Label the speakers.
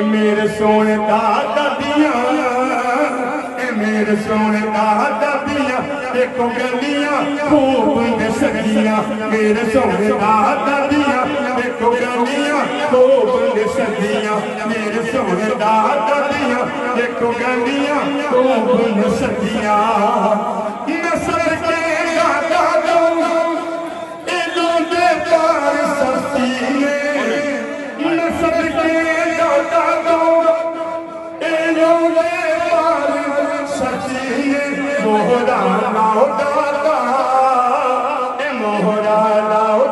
Speaker 1: मेरे सोने दादा दिया, मेरे सोने दादा दिया देखो गलियां खूब ने सजियां, मेरे सोने दादा दिया देखो गलियां खूब ने सजियां, मेरे सोने दादा दिया देखो गलियां खूब ने सजियां। नस्ल के दादा दो इलों दे पार सस्ती ने, नस्ल के दादा दो इलों दे पार सस्ती ने। मोहरा लाओ दादा, मोहरा लाओ